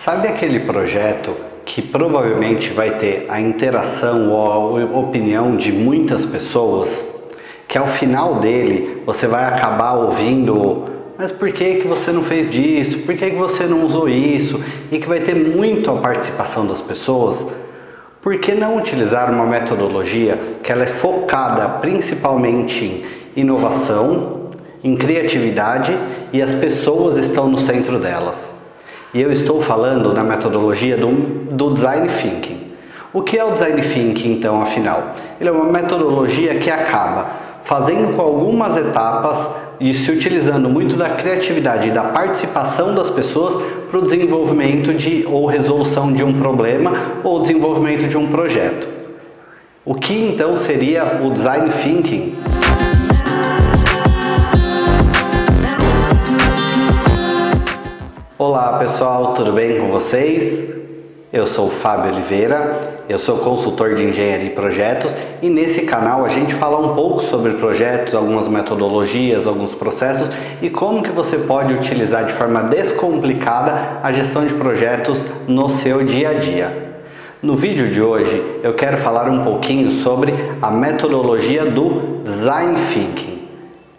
Sabe aquele projeto que provavelmente vai ter a interação ou a opinião de muitas pessoas, que ao final dele você vai acabar ouvindo: mas por que você não fez disso? Por que você não usou isso? E que vai ter muito a participação das pessoas? Por que não utilizar uma metodologia que ela é focada principalmente em inovação, em criatividade, e as pessoas estão no centro delas? E eu estou falando da metodologia do Design Thinking. O que é o Design Thinking, então, afinal? Ele é uma metodologia que acaba fazendo com algumas etapas e se utilizando muito da criatividade e da participação das pessoas para o desenvolvimento ou resolução de um problema ou desenvolvimento de um projeto. O que então seria o Design Thinking? Olá pessoal, tudo bem com vocês? Eu sou o Fábio Oliveira, eu sou consultor de engenharia e projetos e nesse canal a gente fala um pouco sobre projetos, algumas metodologias, alguns processos e como que você pode utilizar de forma descomplicada a gestão de projetos no seu dia a dia. No vídeo de hoje eu quero falar um pouquinho sobre a metodologia do Design Thinking.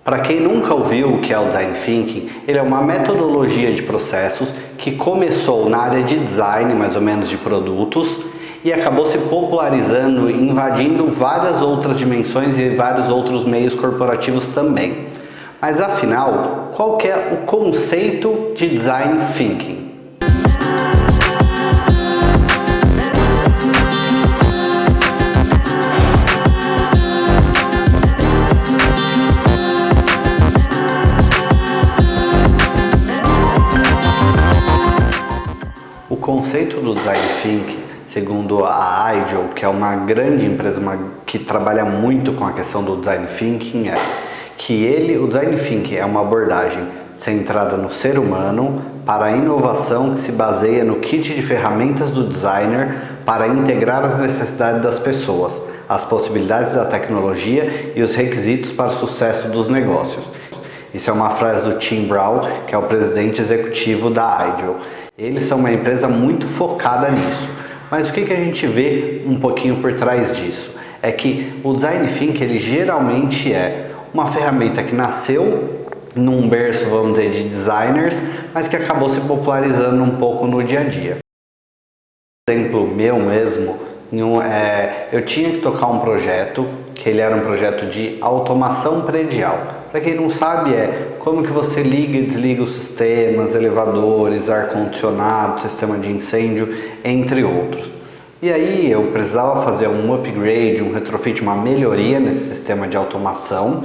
Para quem nunca ouviu o que é o Design Thinking, ele é uma metodologia de processos que começou na área de design, mais ou menos de produtos, e acabou se popularizando, invadindo várias outras dimensões e vários outros meios corporativos também. Mas afinal, qual que é o conceito de Design Thinking? O conceito do Design Thinking, segundo a IDEO, que é uma grande empresa que trabalha muito com a questão do Design Thinking, é que o Design Thinking é uma abordagem centrada no ser humano para a inovação que se baseia no kit de ferramentas do designer para integrar as necessidades das pessoas, as possibilidades da tecnologia e os requisitos para o sucesso dos negócios. Isso é uma frase do Tim Brown, que é o presidente executivo da IDEO. Eles são uma empresa muito focada nisso. Mas o que a gente vê um pouquinho por trás disso? É que o Design Thinking, ele geralmente é uma ferramenta que nasceu num berço, vamos dizer, de designers, mas que acabou se popularizando um pouco no dia a dia. Um exemplo meu mesmo, eu tinha que tocar um projeto, que ele era um projeto de automação predial. Para quem não sabe, é como que você liga e desliga os sistemas, elevadores, ar-condicionado, sistema de incêndio, entre outros. E aí eu precisava fazer um upgrade, um retrofit, uma melhoria nesse sistema de automação.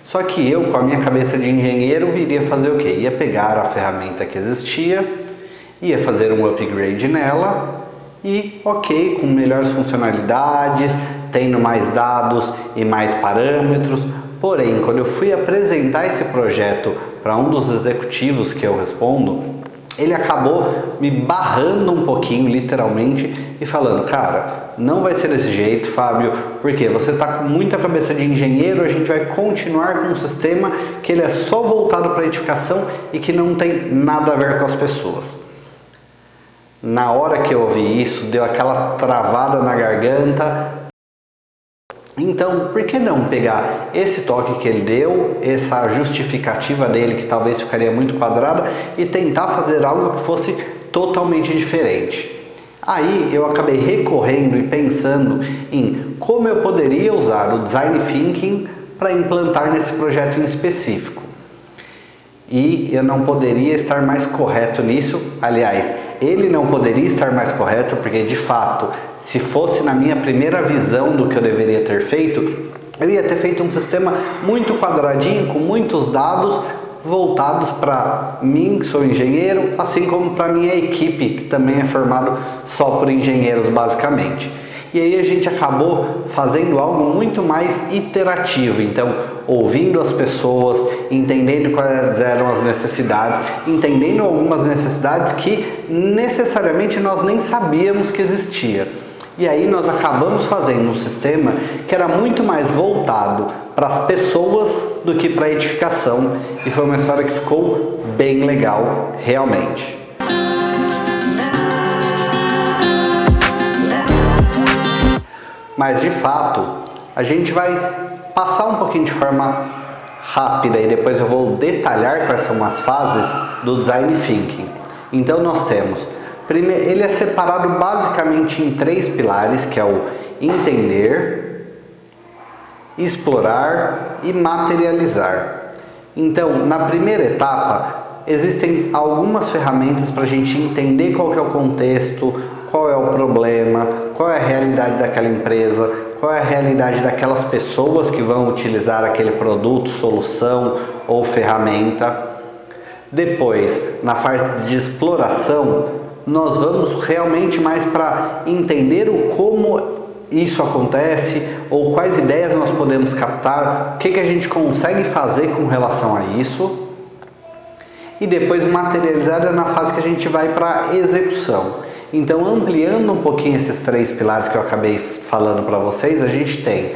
Só que eu, com a minha cabeça de engenheiro, iria fazer o quê? Ia pegar a ferramenta que existia, ia fazer um upgrade nela e, ok, com melhores funcionalidades, tendo mais dados e mais parâmetros. Porém, quando eu fui apresentar esse projeto para um dos executivos que eu respondo, ele acabou me barrando um pouquinho, literalmente, e falando: cara, não vai ser desse jeito, Fábio, porque você está com muita cabeça de engenheiro, a gente vai continuar com um sistema que ele é só voltado para a edificação e que não tem nada a ver com as pessoas. Na hora que eu ouvi isso, deu aquela travada na garganta. Então, por que não pegar esse toque que ele deu, essa justificativa dele que talvez ficaria muito quadrada, e tentar fazer algo que fosse totalmente diferente? Aí eu acabei recorrendo e pensando em como eu poderia usar o Design Thinking para implantar nesse projeto em específico. E eu não poderia estar mais correto nisso. Aliás, ele não poderia estar mais correto, porque de fato, se fosse na minha primeira visão do que eu deveria ter feito, eu ia ter feito um sistema muito quadradinho, com muitos dados voltados para mim, que sou engenheiro, assim como para minha equipe, que também é formado só por engenheiros basicamente. E aí a gente acabou fazendo algo muito mais iterativo, então ouvindo as pessoas, entendendo quais eram as necessidades, entendendo algumas necessidades que necessariamente nós nem sabíamos que existia. E aí nós acabamos fazendo um sistema que era muito mais voltado para as pessoas do que para a edificação, e foi uma história que ficou bem legal, realmente. Mas de fato, a gente vai passar um pouquinho de forma rápida e depois eu vou detalhar quais são as fases do Design Thinking. Então nós temos, primeiro, ele é separado basicamente em 3 pilares, que é o entender, explorar e materializar. Então, na primeira etapa, existem algumas ferramentas para a gente entender qual que é o contexto, qual é o problema, qual é a realidade daquela empresa, qual é a realidade daquelas pessoas que vão utilizar aquele produto, solução ou ferramenta. Depois, na fase de exploração, nós vamos realmente mais para entender o como isso acontece ou quais ideias nós podemos captar, o que a gente consegue fazer com relação a isso. E depois materializar é na fase que a gente vai para a execução. Então, ampliando um pouquinho esses 3 pilares que eu acabei falando para vocês, a gente tem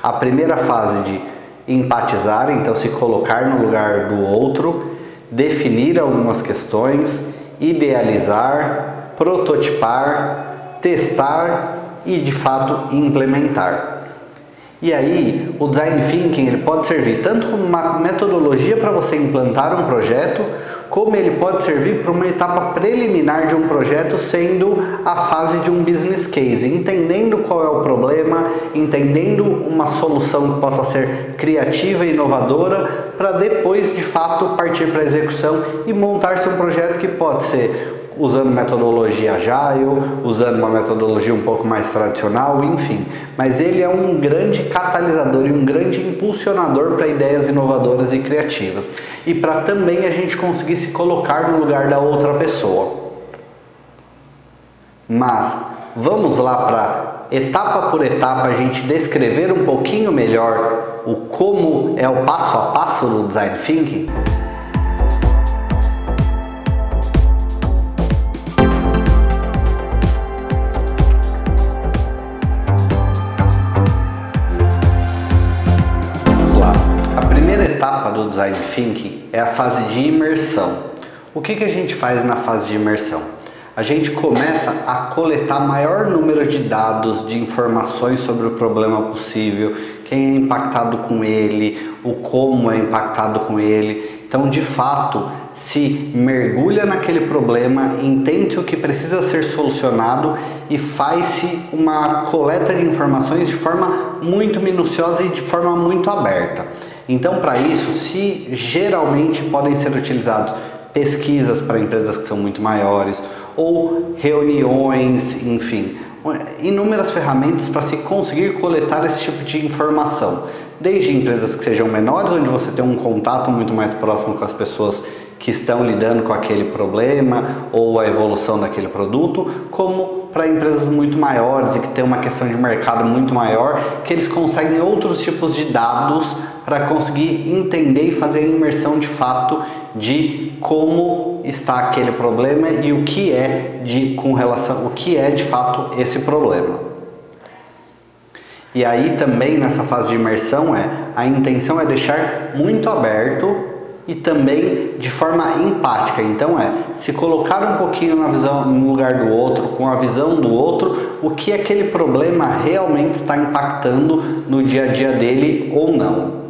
a primeira fase de empatizar, então se colocar no lugar do outro, definir algumas questões, idealizar, prototipar, testar e de fato implementar. E aí, o Design Thinking ele pode servir tanto como uma metodologia para você implantar um projeto, como ele pode servir para uma etapa preliminar de um projeto, sendo a fase de um business case, entendendo qual é o problema, entendendo uma solução que possa ser criativa e inovadora, para depois de fato partir para a execução e montar-se um projeto que pode ser usando metodologia Agile, usando uma metodologia um pouco mais tradicional, enfim. Mas ele é um grande catalisador e um grande impulsionador para ideias inovadoras e criativas. E para também a gente conseguir se colocar no lugar da outra pessoa. Mas vamos lá para etapa por etapa a gente descrever um pouquinho melhor o como é o passo a passo do Design Thinking? Etapa do Design Thinking é a fase de imersão. O que a gente faz na fase de imersão? A gente começa a coletar maior número de dados, de informações sobre o problema possível, quem é impactado com ele, o como é impactado com ele. Então, de fato, se mergulha naquele problema, entende o que precisa ser solucionado e faz-se uma coleta de informações de forma muito minuciosa e de forma muito aberta. Então, para isso, geralmente podem ser utilizados pesquisas para empresas que são muito maiores ou reuniões, enfim, inúmeras ferramentas para se conseguir coletar esse tipo de informação. Desde empresas que sejam menores, onde você tem um contato muito mais próximo com as pessoas que estão lidando com aquele problema ou a evolução daquele produto, como para empresas muito maiores e que tem uma questão de mercado muito maior, que eles conseguem outros tipos de dados para conseguir entender e fazer a imersão de fato de como está aquele problema e o que é de fato esse problema. E aí também nessa fase de imersão a intenção é deixar muito aberto e também de forma empática. Então se colocar um pouquinho no lugar do outro, com a visão do outro, o que aquele problema realmente está impactando no dia a dia dele ou não.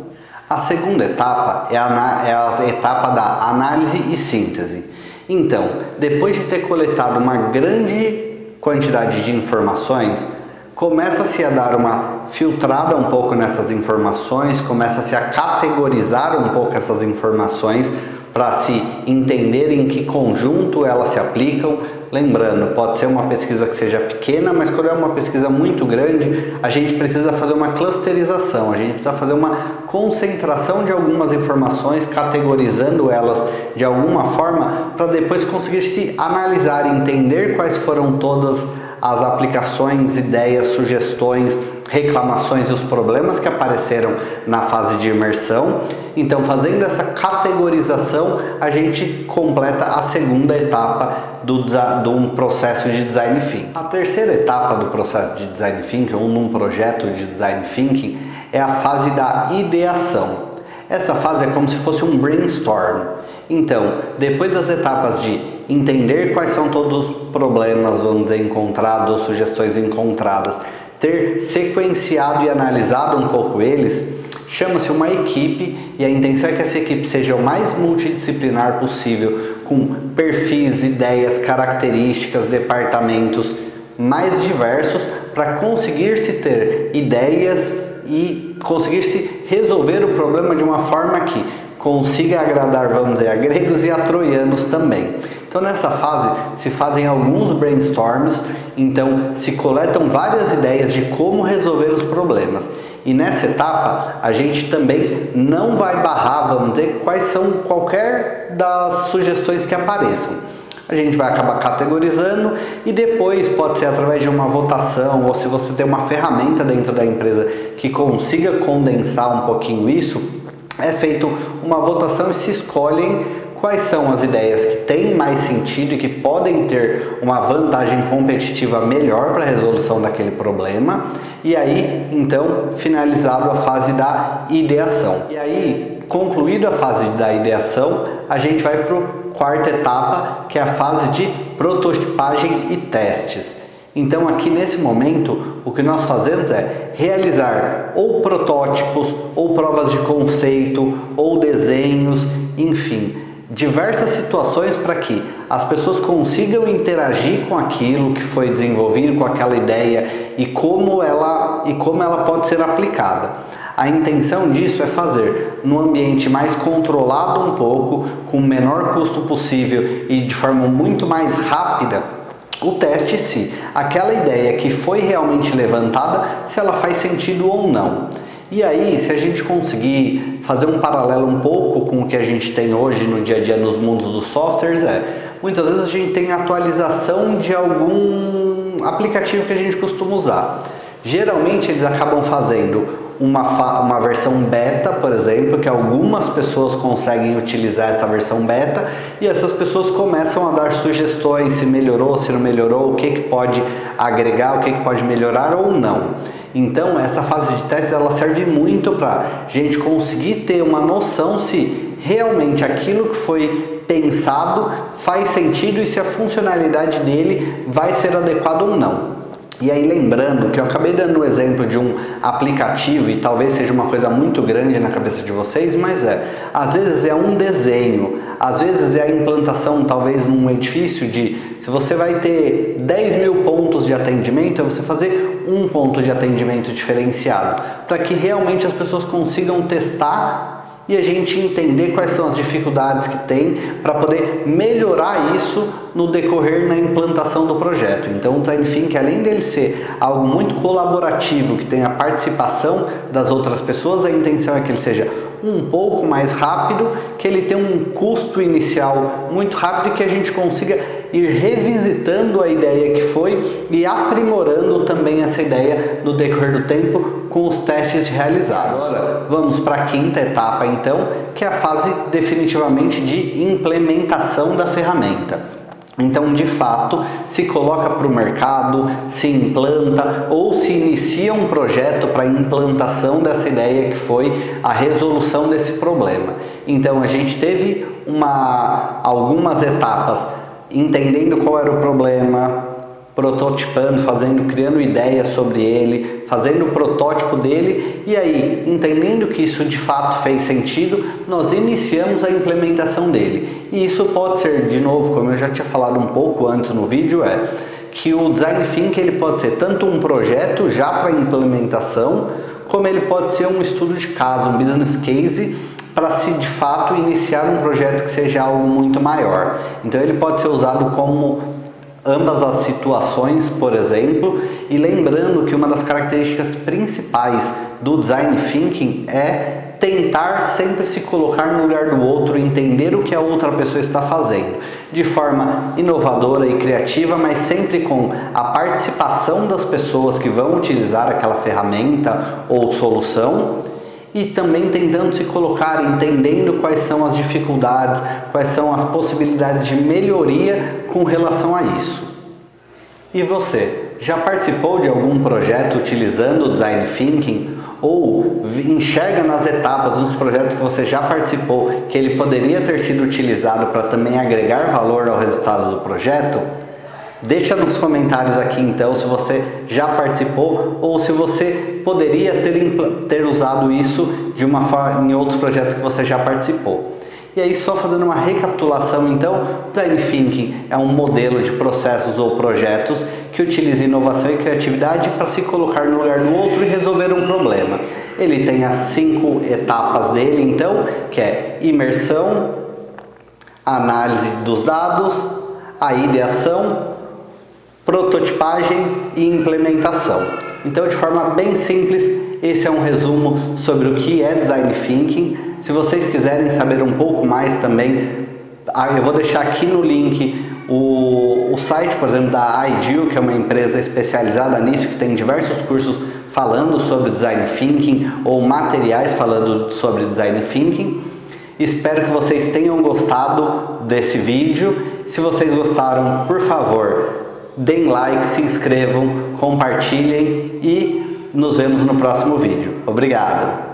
A segunda etapa é a etapa da análise e síntese. Então, depois de ter coletado uma grande quantidade de informações, começa-se a dar uma filtrada um pouco nessas informações, começa-se a categorizar um pouco essas informações para se entender em que conjunto elas se aplicam. Lembrando, pode ser uma pesquisa que seja pequena, mas quando é uma pesquisa muito grande, a gente precisa fazer uma clusterização, a gente precisa fazer uma concentração de algumas informações, categorizando elas de alguma forma, para depois conseguir se analisar e entender quais foram todas as aplicações, ideias, sugestões, reclamações e os problemas que apareceram na fase de imersão. Então, fazendo essa categorização, a gente completa a segunda etapa de um processo de Design Thinking. A terceira etapa do processo de Design Thinking, ou num projeto de Design Thinking, é a fase da ideação. Essa fase é como se fosse um brainstorm. Então, depois das etapas de entender quais são todos os problemas, vamos dizer, encontrados ou sugestões encontradas, ter sequenciado e analisado um pouco eles, chama-se uma equipe, e a intenção é que essa equipe seja o mais multidisciplinar possível, com perfis, ideias, características, departamentos mais diversos, para conseguir-se ter ideias e conseguir-se resolver o problema de uma forma que consiga agradar, vamos dizer, a gregos e a troianos também. Então nessa fase se fazem alguns brainstorms, então se coletam várias ideias de como resolver os problemas. E nessa etapa a gente também não vai barrar, vamos dizer, quais são qualquer das sugestões que apareçam. A gente vai acabar categorizando e depois pode ser através de uma votação, ou se você tem uma ferramenta dentro da empresa que consiga condensar um pouquinho isso, é feito uma votação e se escolhem quais são as ideias que têm mais sentido e que podem ter uma vantagem competitiva melhor para a resolução daquele problema. E aí, então, finalizado a fase da ideação. E aí, concluída a fase da ideação, a gente vai para a quarta etapa, que é a fase de prototipagem e testes. Então aqui nesse momento o que nós fazemos é realizar ou protótipos, ou provas de conceito, ou desenhos, enfim, diversas situações para que as pessoas consigam interagir com aquilo que foi desenvolvido, com aquela ideia e como ela pode ser aplicada. A intenção disso é fazer num ambiente mais controlado um pouco, com o menor custo possível e de forma muito mais rápida, o teste se aquela ideia que foi realmente levantada, se ela faz sentido ou não. E aí, se a gente conseguir fazer um paralelo um pouco com o que a gente tem hoje no dia a dia nos mundos dos softwares, muitas vezes a gente tem atualização de algum aplicativo que a gente costuma usar. Geralmente eles acabam fazendo uma versão beta, por exemplo, que algumas pessoas conseguem utilizar essa versão beta, e essas pessoas começam a dar sugestões se melhorou, se não melhorou, o que pode agregar, o que pode melhorar ou não. Então essa fase de teste ela serve muito para a gente conseguir ter uma noção se realmente aquilo que foi pensado faz sentido e se a funcionalidade dele vai ser adequada ou não. E aí lembrando que eu acabei dando o exemplo de um aplicativo e talvez seja uma coisa muito grande na cabeça de vocês, mas às vezes é um desenho, às vezes é a implantação talvez num edifício de, se você vai ter 10 mil pontos de atendimento, é você fazer um ponto de atendimento diferenciado, para que realmente as pessoas consigam testar e a gente entender quais são as dificuldades que tem para poder melhorar isso no decorrer na implantação do projeto. Então o Design Thinking, além dele ser algo muito colaborativo, que tem a participação das outras pessoas, a intenção é que ele seja um pouco mais rápido, que ele tenha um custo inicial muito rápido e que a gente consiga ir revisitando a ideia que foi e aprimorando também essa ideia no decorrer do tempo com os testes realizados. Agora vamos para a quinta etapa então, que é a fase definitivamente de implementação da ferramenta. Então, de fato, se coloca para o mercado, se implanta ou se inicia um projeto para a implantação dessa ideia que foi a resolução desse problema. Então, a gente teve algumas etapas entendendo qual era o problema, prototipando, criando ideias sobre ele, fazendo o protótipo dele e aí, entendendo que isso de fato fez sentido, nós iniciamos a implementação dele. E isso pode ser, de novo, como eu já tinha falado um pouco antes no vídeo, que o Design Thinking ele pode ser tanto um projeto já para implementação, como ele pode ser um estudo de caso, um business case, para se de fato iniciar um projeto que seja algo muito maior. Então ele pode ser usado como ambas as situações, por exemplo, e lembrando que uma das características principais do Design Thinking é tentar sempre se colocar no lugar do outro, entender o que a outra pessoa está fazendo, de forma inovadora e criativa, mas sempre com a participação das pessoas que vão utilizar aquela ferramenta ou solução, e também tentando se colocar, entendendo quais são as dificuldades, quais são as possibilidades de melhoria com relação a isso. E você, já participou de algum projeto utilizando o Design Thinking? Ou enxerga nas etapas dos projetos que você já participou que ele poderia ter sido utilizado para também agregar valor ao resultado do projeto? Deixa nos comentários aqui então se você já participou ou se você poderia ter usado isso de uma forma em outros projetos que você já participou. E aí, só fazendo uma recapitulação então, o Design Thinking é um modelo de processos ou projetos que utiliza inovação e criatividade para se colocar no lugar do outro e resolver um problema. Ele tem as 5 etapas dele então, que é imersão, análise dos dados, a ideação, prototipagem e implementação. Então, de forma bem simples, esse é um resumo sobre o que é Design Thinking. Se vocês quiserem saber um pouco mais também, eu vou deixar aqui no link o site, por exemplo, da Ideal, que é uma empresa especializada nisso, que tem diversos cursos falando sobre Design Thinking ou materiais falando sobre Design Thinking. Espero que vocês tenham gostado desse vídeo. Se vocês gostaram, por favor, deem like, se inscrevam, compartilhem e nos vemos no próximo vídeo. Obrigado!